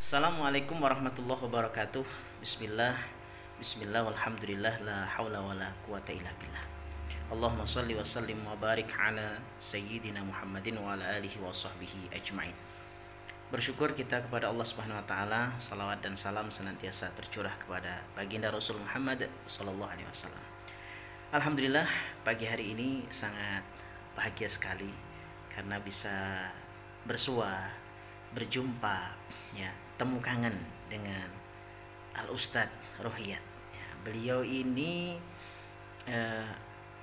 Assalamualaikum warahmatullahi wabarakatuh. Bismillah, Bismillah, walhamdulillah, la haula wa la quwata illa billah. Allahumma salli wa sallim wa barik ala sayyidina Muhammadin wa ala alihi wa sahbihi ajma'in. Bersyukur kita kepada Allah Subhanahu wa taala, salawat dan salam senantiasa tercurah kepada baginda Rasul Muhammad sallallahu alaihi wasallam. Alhamdulillah, pagi hari ini sangat bahagia sekali karena bisa bersua, berjumpa, ya, temu kangen dengan Al Ustadz Rohiyat. Ya, beliau ini eh,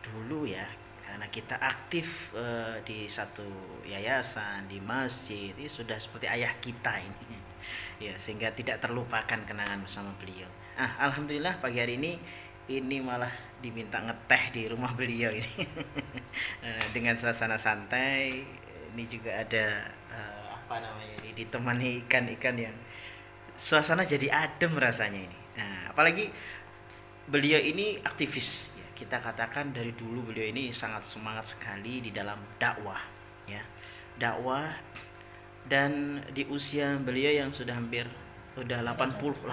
dulu ya, karena kita aktif di satu yayasan, di masjid, ini sudah seperti ayah kita ini. Ya, sehingga tidak terlupakan kenangan bersama beliau. Alhamdulillah pagi hari ini malah diminta ngeteh di rumah beliau ini. Dengan suasana santai. Ini juga ada apa namanya ini, ditemani ikan-ikan yang suasana jadi adem rasanya ini. Apalagi beliau ini aktivis ya, kita katakan dari dulu beliau ini sangat semangat sekali di dalam dakwah ya, dakwah. Dan di usia beliau yang sudah hampir udah 81,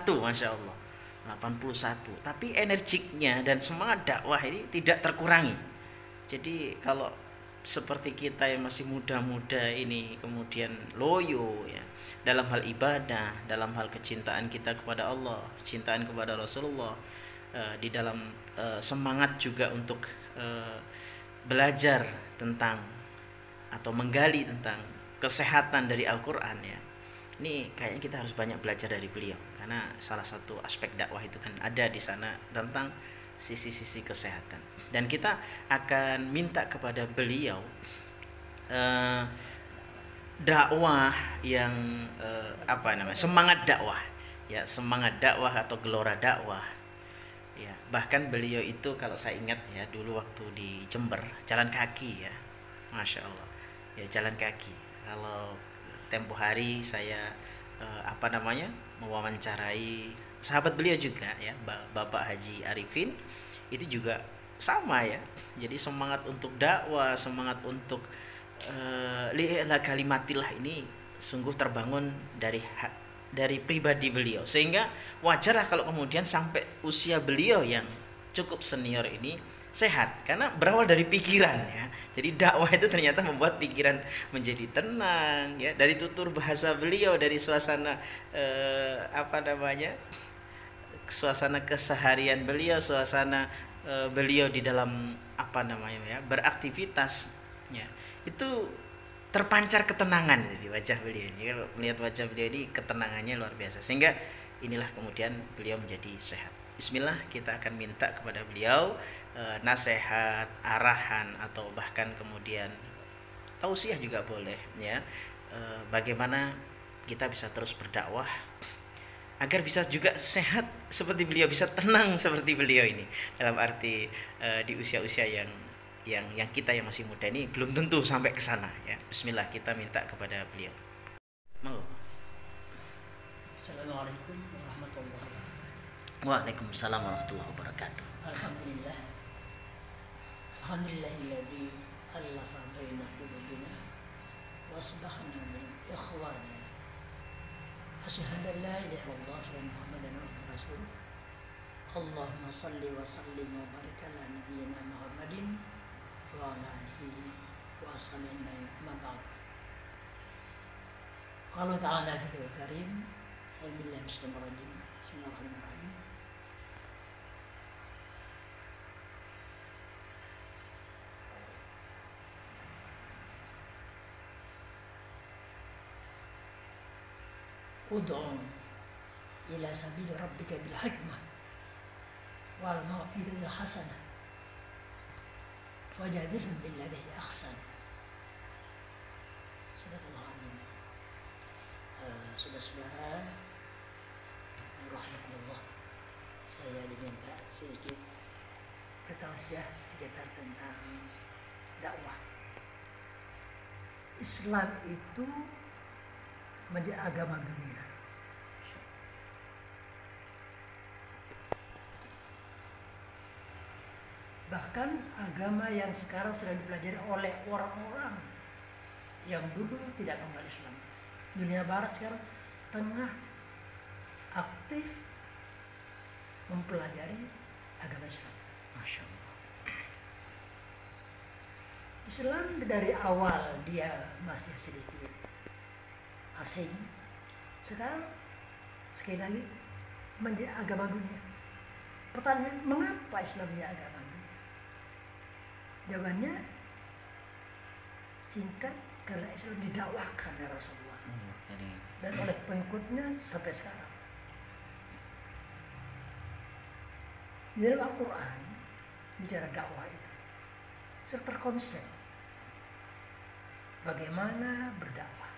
Masya Allah, 81, tapi energiknya dan semangat dakwah ini tidak terkurangi. Jadi kalau seperti kita yang masih muda-muda ini kemudian loyo ya dalam hal ibadah, dalam hal kecintaan kita kepada Allah, kecintaan kepada Rasulullah, di dalam semangat juga untuk belajar tentang atau menggali tentang kesehatan dari Al-Qur'an ya. Ini kayaknya kita harus banyak belajar dari beliau karena salah satu aspek dakwah itu kan ada di sana tentang sisi-sisi kesehatan. Dan kita akan minta kepada beliau dakwah yang semangat dakwah ya, semangat dakwah atau gelora dakwah ya. Bahkan beliau itu kalau saya ingat ya, dulu waktu di Jember jalan kaki ya, Masya Allah ya, jalan kaki. Kalau tempo hari saya mewawancarai sahabat beliau juga ya, Bapak Haji Arifin, itu juga sama ya. Jadi semangat untuk dakwah, semangat untuk li'la kalimatillah ini sungguh terbangun dari pribadi beliau, sehingga wajarlah kalau kemudian sampai usia beliau yang cukup senior ini sehat karena berawal dari pikiran ya. Jadi dakwah itu ternyata membuat pikiran menjadi tenang ya, dari tutur bahasa beliau, dari suasana suasana keseharian beliau, suasana beliau di dalam beraktivitas ya, itu terpancar ketenangan di wajah beliau ini. Kalau melihat wajah beliau ini ketenangannya luar biasa, sehingga inilah kemudian beliau menjadi sehat. Bismillah, kita akan minta kepada beliau nasihat, arahan, atau bahkan kemudian tausiah juga boleh ya, bagaimana kita bisa terus berdakwah agar bisa juga sehat seperti beliau, bisa tenang seperti beliau ini, dalam arti di usia-usia yang kita yang masih muda ini belum tentu sampai ke sana ya. Bismillah, kita minta kepada beliau. Monggo. Assalamualaikum warahmatullahi wabarakatuh. Waalaikumsalam warahmatullahi wabarakatuh. Alhamdulillah. Alhamdulillahilladzi allafa baina qulubina wa asbahna min ikhwana. Asyhadu an la ilaha illallah wa Muhammadan rasulullah. Allahumma salli wa sallim wa barik ala nabiyyina Muhammadin wa ala alihi wa ashabihi amma ba'd. Qala ta'ala fil karim, a'udzu billahi minasyaitonir rajim. Bismillahirrahmanirrahim. Ud'u ila sabili rabbika bil hikmah wal mau'izatil hasanah wajadilhum billati hi ahsan. Sadaqallahu azim. Saudara-saudara rahimakumullah, saya diminta sedikit bertausiah sekitar tentang dakwah. Islam itu menjadi agama dunia. Bahkan agama yang sekarang sedang dipelajari oleh orang-orang yang dulu tidak mengenal Islam. Dunia Barat sekarang tengah aktif mempelajari agama Islam. Masya Allah. Islam dari awal dia masih sedikit asing, sekarang sekali lagi menjadi agama dunia. Pertanyaan, mengapa Islam menjadi agama dunia? Jawabannya singkat, karena Islam didakwahkan oleh Rasulullah dan oleh pengikutnya sampai sekarang. Di dalam Al-Quran bicara dakwah itu sudah terkonsep bagaimana berdakwah.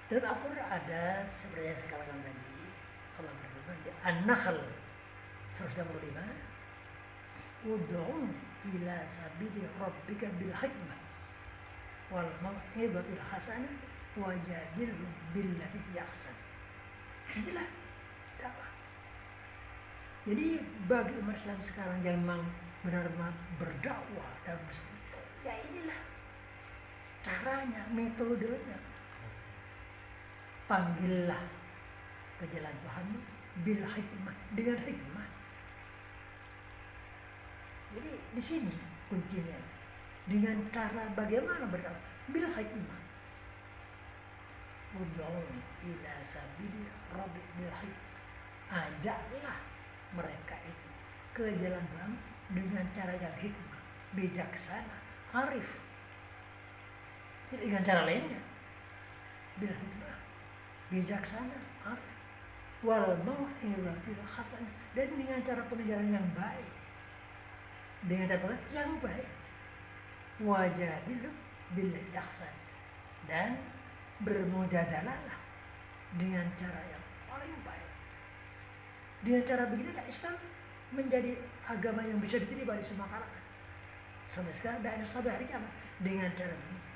Dalam Al-Quran ada seperti yang saya katakan tadi, Allah berfirman di An-Nahl 165, ud'u ila sabili rabbika bil hikmah wal mau'izatil hasanah wajadilhum billati ahsan. Inilah dakwah. Jadi bagi umat Islam sekarang yang memang benar-benar berdakwah dalam Islam, ya inilah caranya, metodenya. Panggillah ke jalan Tuhanmu bil hikmah, dengan hikmah. Jadi di sini kuncinya, dengan cara bagaimana berdakwah bil hikmah. Ud'u ila sabili rabbi bil hikmah. Ajaklah mereka itu ke jalan Tuhan dengan cara yang hikmah, bijaksana, arif. Jadi dengan cara lainnya bil hikmah, bijaksana, arif, wal mau'izatil hasanah, dan dengan cara pengajaran yang baik, dengan cara yang baik. Wajadilhum billati ahsan, dan bermujadalah dengan cara yang paling baik. Dengan cara beginilah Islam menjadi agama yang bisa diterima di semua kalangan sampai sekarang dan sampai hari kiamat. Dengan cara begini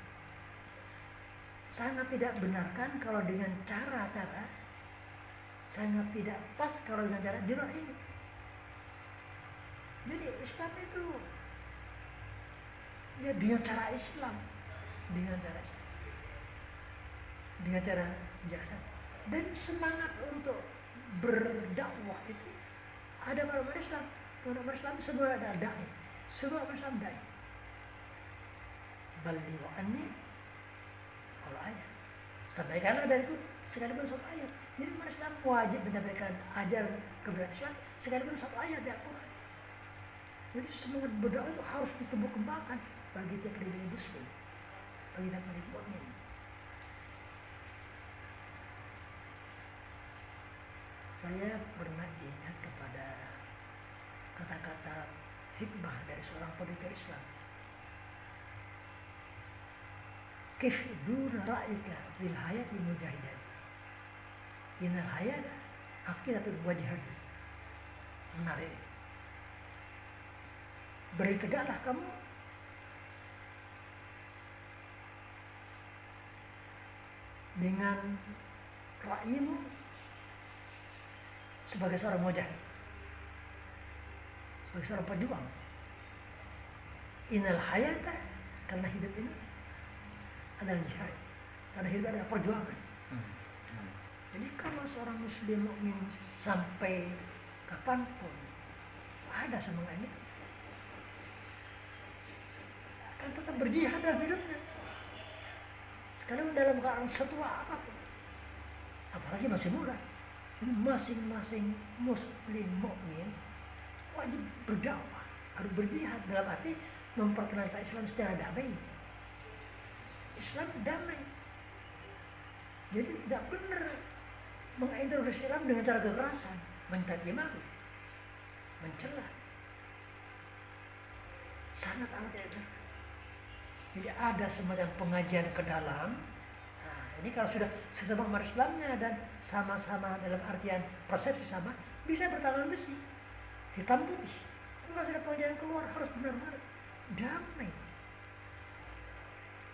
sangat tidak benarkan kalau dengan cara-cara, sangat tidak pas kalau dengan cara di luar ini. Jadi Islam itu ya dengan cara Islam, dengan cara Islam, dengan cara bijaksana, dan semangat untuk berdakwah itu ada pada umat Islam. Umat Islam semua ada dai, semua umat Islam dai. Balighu anni kalau ayat, sampaikanlah dariku sekalipun satu ayat. Jadi umat Islam wajib menyampaikan ajar kebenaran Islam sekalipun satu ayat dari Al-Quran. Jadi semangat berdakwah itu harus ditumbuh kembangkan bagi tiap individu muslim, bagi tiap individu mukmin. Saya pernah ingat kepada kata-kata hikmah dari seorang pendekar Islam. Kif duna ra'ika bil hayati mujahidan, innal hayata aqidatul wajhad. Menarik. Beri tegaklah kamu dengan ra'yimu sebagai seorang mujahid, sebagai seorang pejuang. Innal hayata, karena hidup ini adalah jihad, karena hidup adalah perjuangan. Jadi kalau seorang muslim mukmin sampai kapanpun ada semangat ini, akan tetap berjihad dalam hidupnya, sekalipun dalam keadaan setua apapun, apalagi masih muda. Jadi masing-masing muslim mukmin wajib berdakwah, harus berjihad, dalam arti memperkenalkan Islam secara damai. Islam damai. Jadi tidak benar menginterogasi Islam dengan cara kekerasan, mencaci maki, mencela. Sangat amat tidak benar. Jadi ada semacam pengajian ke dalam. Nah, ini kalau sudah sesama umat Islamnya dan sama-sama dalam artian persepsi sama, bisa bertangan besi, hitam putih. Kalau sudah pengajian keluar harus benar-benar damai.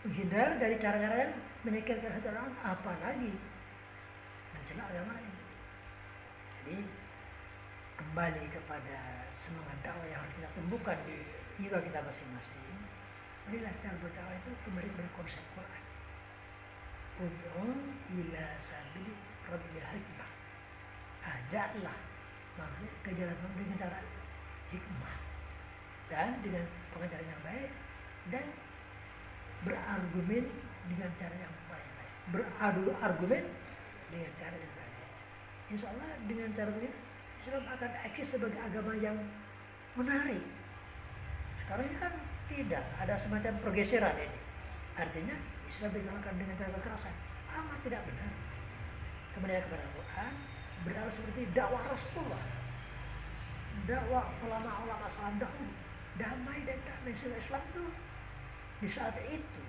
Menghindar dari cara-cara yang menyakitkan hati orang, apalagi mencela agama lain. Jadi kembali kepada semangat dakwah yang harus kita tumbuhkan di jiwa kita masing-masing. Inilah cara berdakwah itu kembali kepada konsep Quran. Ud'u ila sabili Jalanlah maksudnya ke jalan Tuhan dengan cara hikmah dan dengan pengajaran yang baik dan berargumen dengan cara yang baik. Beradu argumen dengan cara yang baik. Insya Allah dengan cara ini Islam akan eksis sebagai agama yang menarik. Sekarang ini kan tidak ada semacam pergeseran ini. Artinya Islam digalakkan dengan cara kekerasan. Amat tidak benar. Kembali kepada Al-Quran, berdakwah seperti dakwah Rasulullah, dakwah ulama-ulama salam dahulu, damai dan damai. Islam itu di saat itu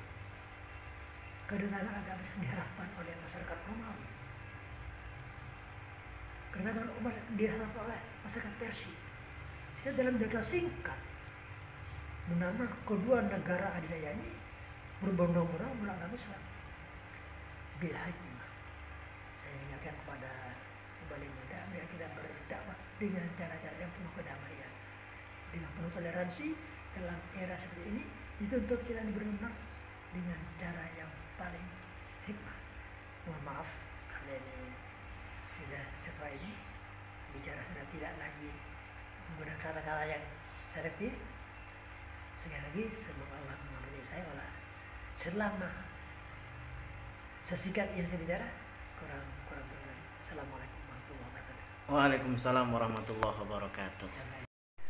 kedatangan agama yang diharapkan oleh masyarakat Romawi, kedatangan umat diharapkan oleh masyarakat Persia. Sehingga dalam jangka singkat, benar-benar kedua negara adidaya ini berbondong-bondong beragama Islam. Bil hikmah. Saya ingatkan kepada kembali muda, biar kita berdakwah dengan cara-cara yang penuh kedamaian, dengan penuh toleransi. Dalam era seperti ini dituntut kita benar-benar dengan cara yang paling hikmah. Mohon maaf karena ini sudah setelah ini bicara sudah tidak lagi menggunakan kata-kata yang selektif. Sekali lagi semoga Allah mengampuni saya kalau selama sesingkat yang saya bicara kurang berkenan. Assalamualaikum warahmatullahi wabarakatuh. Waalaikumsalam warahmatullahi wabarakatuh.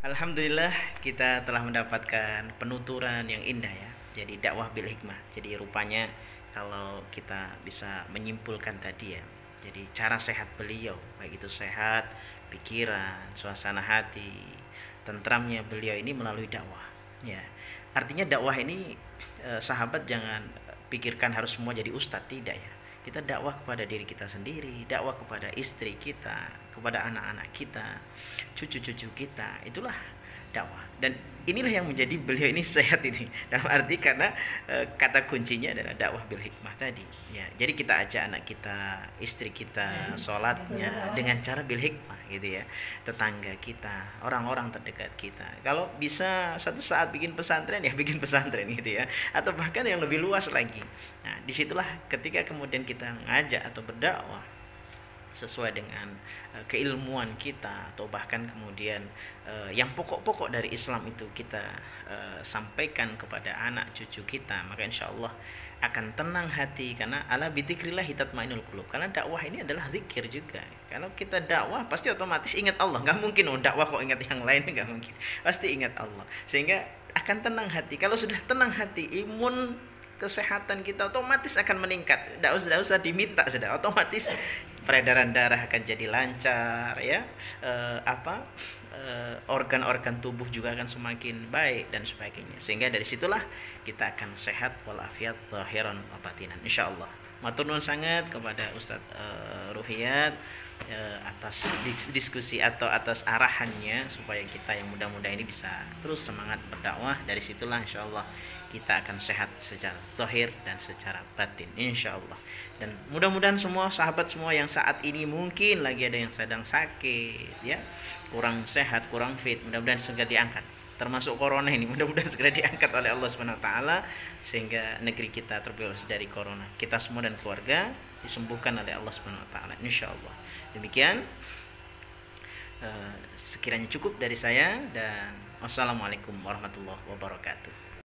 Alhamdulillah kita telah mendapatkan penuturan yang indah ya. Jadi dakwah bil hikmah. Jadi rupanya kalau kita bisa menyimpulkan tadi ya. Jadi cara sehat beliau, baik itu sehat pikiran, suasana hati, tentramnya beliau ini melalui dakwah. Ya, artinya dakwah ini sahabat jangan pikirkan harus semua jadi ustadz, tidak ya. Kita dakwah kepada diri kita sendiri, dakwah kepada istri kita, kepada anak-anak kita, cucu-cucu kita. Itulah dakwah. Dan inilah yang menjadi beliau ini sehat ini. Dalam arti karena kata kuncinya adalah dakwah bil hikmah tadi. Ya, jadi kita ajak anak kita, istri kita, sholatnya dengan cara bil hikmah gitu ya. Tetangga kita, orang-orang terdekat kita. Kalau bisa satu saat bikin pesantren ya bikin pesantren gitu ya. Atau bahkan yang lebih luas lagi. Nah, disitulah ketika kemudian kita ngajak atau berdakwah sesuai dengan keilmuan kita atau bahkan kemudian yang pokok-pokok dari Islam itu kita sampaikan kepada anak cucu kita, maka insya Allah akan tenang hati karena ala bidzikrillah tatmainul qulub. Karena dakwah ini adalah zikir juga. Kalau kita dakwah pasti otomatis ingat Allah. Nggak mungkin dakwah kok ingat yang lain, nggak mungkin. Pasti ingat Allah. Sehingga akan tenang hati. Kalau sudah tenang hati, imun kesehatan kita otomatis akan meningkat. Tidak usah diminta, sudah otomatis peredaran darah akan jadi lancar ya. Organ-organ tubuh juga akan semakin baik dan sebagainya. Sehingga dari situlah kita akan sehat walafiat zahiran wa batinan insyaallah. Matur nuwun sangat kepada Ustadz Ruhiyat atas diskusi atau atas arahannya supaya kita yang muda-muda ini bisa terus semangat berdakwah. Dari situlah insyaallah kita akan sehat secara zahir dan secara batin insyaallah. Dan mudah-mudahan semua sahabat semua yang saat ini mungkin lagi ada yang sedang sakit ya, kurang sehat, kurang fit, mudah-mudahan segera diangkat. Termasuk corona ini mudah-mudahan segera diangkat oleh Allah Subhanahu wa taala sehingga negeri kita terbebas dari corona. Kita semua dan keluarga disembuhkan oleh Allah Subhanahu wa taala insyaallah. Demikian sekiranya cukup dari saya dan wassalamualaikum warahmatullahi wabarakatuh.